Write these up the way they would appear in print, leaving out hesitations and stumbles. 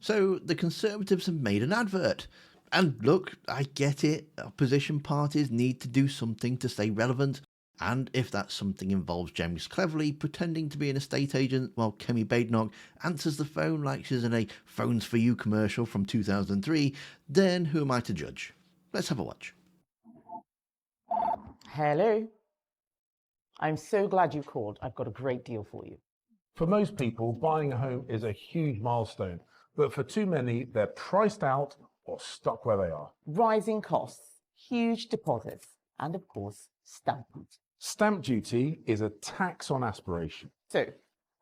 So the Conservatives have made an advert. And look, I get it, opposition parties need to do something to stay relevant, and if that something involves James Cleverly pretending to be an estate agent while Kemi Badenoch answers the phone like she's in a Phones For You commercial from 2003, then who am I to judge? Let's have a watch. Hello. I'm so glad you called. I've got a great deal for you. For most people, buying a home is a huge milestone, but for too many, they're priced out or stuck where they are. Rising costs, huge deposits, and of course, stamp duty. Stamp duty is a tax on aspiration. So,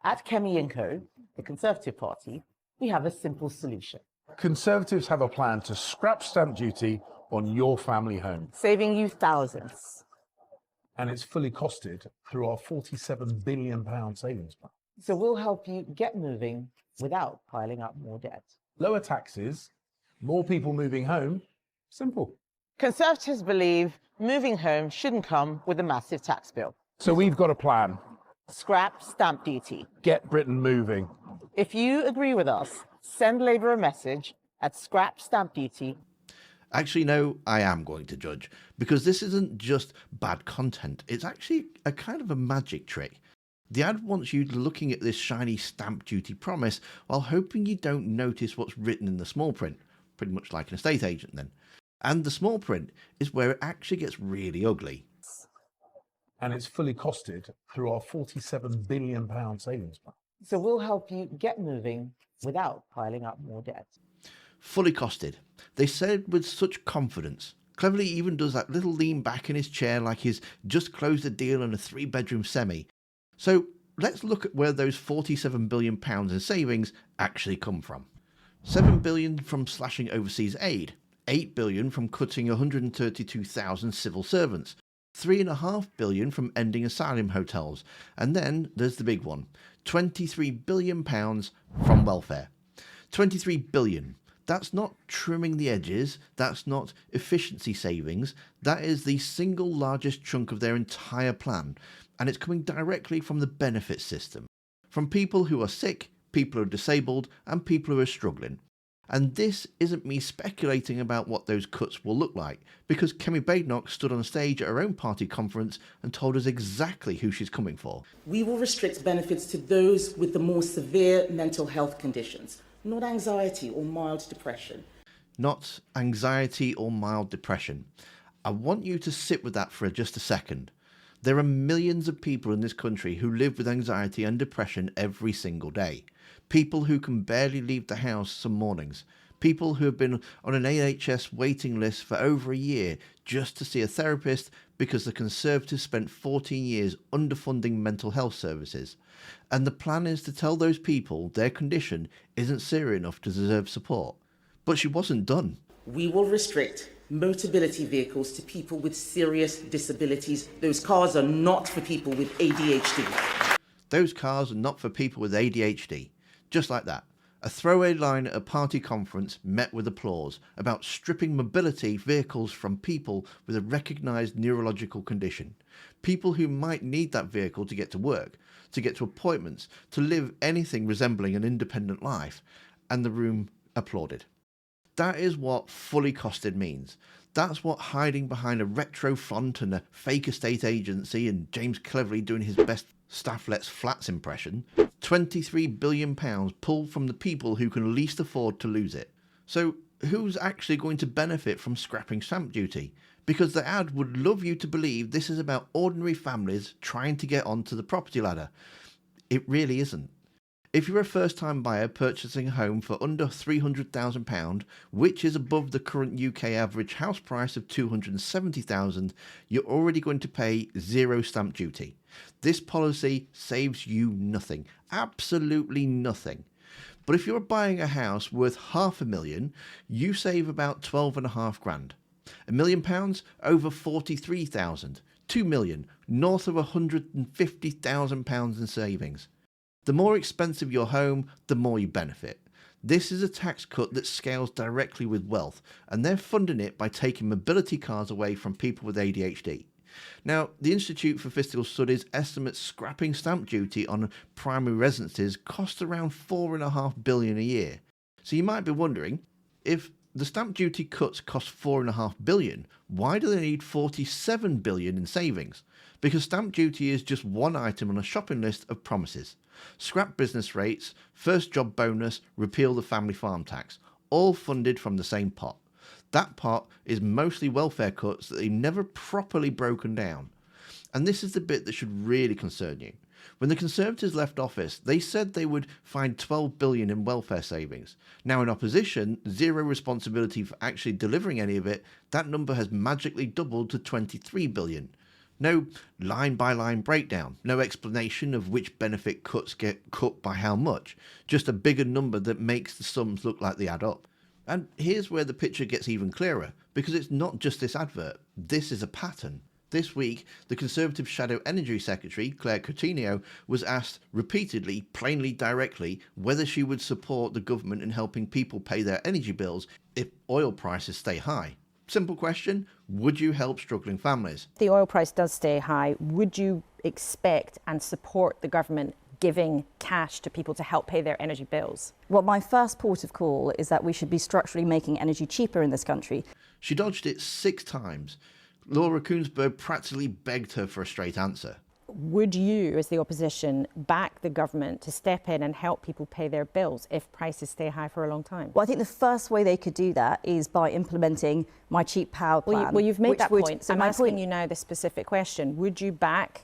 at Kemi & Co, the Conservative Party, we have a simple solution. Conservatives have a plan to scrap stamp duty on your family home. Saving you thousands. And it's fully costed through our £47 billion savings plan. So we'll help you get moving without piling up more debt. Lower taxes, more people moving home, simple. Conservatives believe moving home shouldn't come with a massive tax bill. So we've got a plan. Scrap stamp duty. Get Britain moving. If you agree with us, send Labour a message at scrap stamp duty. Actually, no, I am going to judge, because this isn't just bad content, it's actually a kind of a magic trick. The ad wants you looking at this shiny stamp duty promise while hoping you don't notice what's written in the small print, pretty much like an estate agent then. And the small print is where it actually gets really ugly. And it's fully costed through our £47 billion savings plan. So we'll help you get moving without piling up more debt. Fully costed. They said with such confidence. Cleverly even does that little lean back in his chair like he's just closed a deal on a 3-bedroom semi. So let's look at where those £47 billion in savings actually come from. £7 billion from slashing overseas aid, £8 billion from cutting 132,000 civil servants, £3.5 billion from ending asylum hotels, and then there's the big one, £23 billion from welfare. £23 billion. That's not trimming the edges, that's not efficiency savings, that is the single largest chunk of their entire plan, and it's coming directly from the benefit system, from people who are sick, people who are disabled, and people who are struggling. And this isn't me speculating about what those cuts will look like, because Kemi Badenoch stood on stage at her own party conference and told us exactly who she's coming for. We will restrict benefits to those with the more severe mental health conditions, not anxiety or mild depression. Not anxiety or mild depression. I want you to sit with that for just a second. There are millions of people in this country who live with anxiety and depression every single day. People who can barely leave the house some mornings. People who have been on an NHS waiting list for over a year just to see a therapist because the Conservatives spent 14 years underfunding mental health services. And the plan is to tell those people their condition isn't serious enough to deserve support. But she wasn't done. We will restrict Motability vehicles to people with serious disabilities. Those cars are not for people with ADHD. Those cars are not for people with ADHD. Just like that. A throwaway line at a party conference met with applause about stripping mobility vehicles from people with a recognised neurological condition. People who might need that vehicle to get to work, to get to appointments, to live anything resembling an independent life. And the room applauded. That is what fully costed means. That's what hiding behind a retro font and a fake estate agency and James Cleverly doing his best Staff Lets Flats impression, £23 billion pulled from the people who can least afford to lose it. So who's actually going to benefit from scrapping stamp duty? Because the ad would love you to believe this is about ordinary families trying to get onto the property ladder. It really isn't. If you're a first-time buyer purchasing a home for under £300,000, which is above the current UK average house price of £270,000, you're already going to pay zero stamp duty. This policy saves you nothing, absolutely nothing. But if you're buying a house worth £500,000, you save about £12.5 grand. £1 million, over £43,000. £2 million, north of £150,000 in savings. The more expensive your home, the more you benefit. This is a tax cut that scales directly with wealth, and they're funding it by taking mobility cars away from people with ADHD. Now, the Institute for Fiscal Studies estimates scrapping stamp duty on primary residences costs around £4.5 billion a year. So you might be wondering, if the stamp duty cuts cost $4.5 billion, why do they need $47 billion in savings? Because stamp duty is just one item on a shopping list of promises. Scrap business rates, first job bonus, repeal the family farm tax, all funded from the same pot. That pot is mostly welfare cuts that they've never properly broken down. And this is the bit that should really concern you. When the Conservatives left office, they said they would find $12 billion in welfare savings. Now in opposition, zero responsibility for actually delivering any of it, that number has magically doubled to $23 billion. No line-by-line breakdown, no explanation of which benefit cuts get cut by how much, just a bigger number that makes the sums look like they add up. And here's where the picture gets even clearer, because it's not just this advert, this is a pattern. This week, the Conservative Shadow Energy Secretary, Claire Coutinho, was asked repeatedly, plainly directly, whether she would support the government in helping people pay their energy bills if oil prices stay high. Simple question, would you help struggling families? If the oil price does stay high, would you expect and support the government giving cash to people to help pay their energy bills? Well, my first port of call is that we should be structurally making energy cheaper in this country. She dodged it 6 times. Laura Kuenssberg practically begged her for a straight answer. Would you, as the opposition, back the government to step in and help people pay their bills if prices stay high for a long time? Well, I think the first way they could do that is by implementing my cheap power plan. Well, you've made that point. So I'm asking you now the specific question. Would you back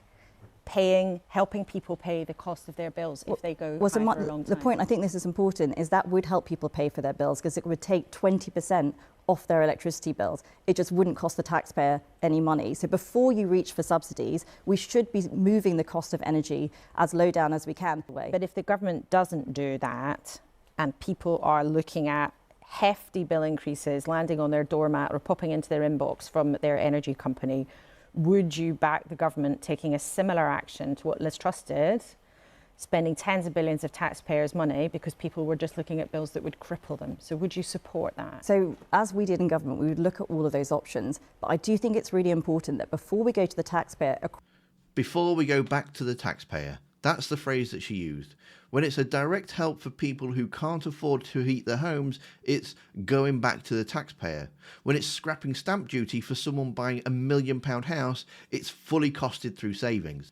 helping people pay the cost of their bills if they go high for a long time? The point, I think this is important, is that would help people pay for their bills because it would take 20% off their electricity bills. It just wouldn't cost the taxpayer any money. So before you reach for subsidies, we should be moving the cost of energy as low down as we can. But if the government doesn't do that and people are looking at hefty bill increases landing on their doormat or popping into their inbox from their energy company, would you back the government taking a similar action to what Liz Truss did, spending tens of billions of taxpayers' money because people were just looking at bills that would cripple them? So would you support that? So as we did in government, we would look at all of those options. But I do think it's really important that before we go to the taxpayer... Before we go back to the taxpayer, that's the phrase that she used. When it's a direct help for people who can't afford to heat their homes, it's going back to the taxpayer. When it's scrapping stamp duty for someone buying £1 million house, it's fully costed through savings.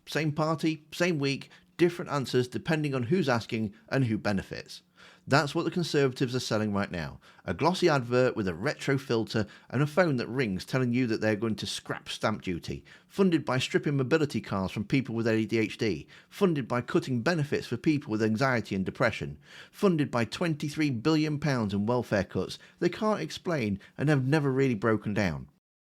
Same party, same week, different answers depending on who's asking and who benefits. That's what the Conservatives are selling right now. A glossy advert with a retro filter and a phone that rings telling you that they're going to scrap stamp duty, funded by stripping mobility cars from people with ADHD, funded by cutting benefits for people with anxiety and depression, funded by £23 billion in welfare cuts they can't explain and have never really broken down.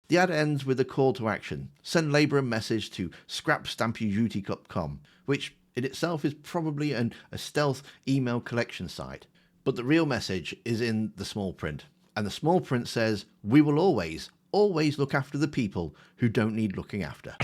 The ad ends with a call to action. Send Labour a message to scrapstampyourduty.com, which in itself is probably a stealth email collection site. But the real message is in the small print. And the small print says, we will always look after the people who don't need looking after.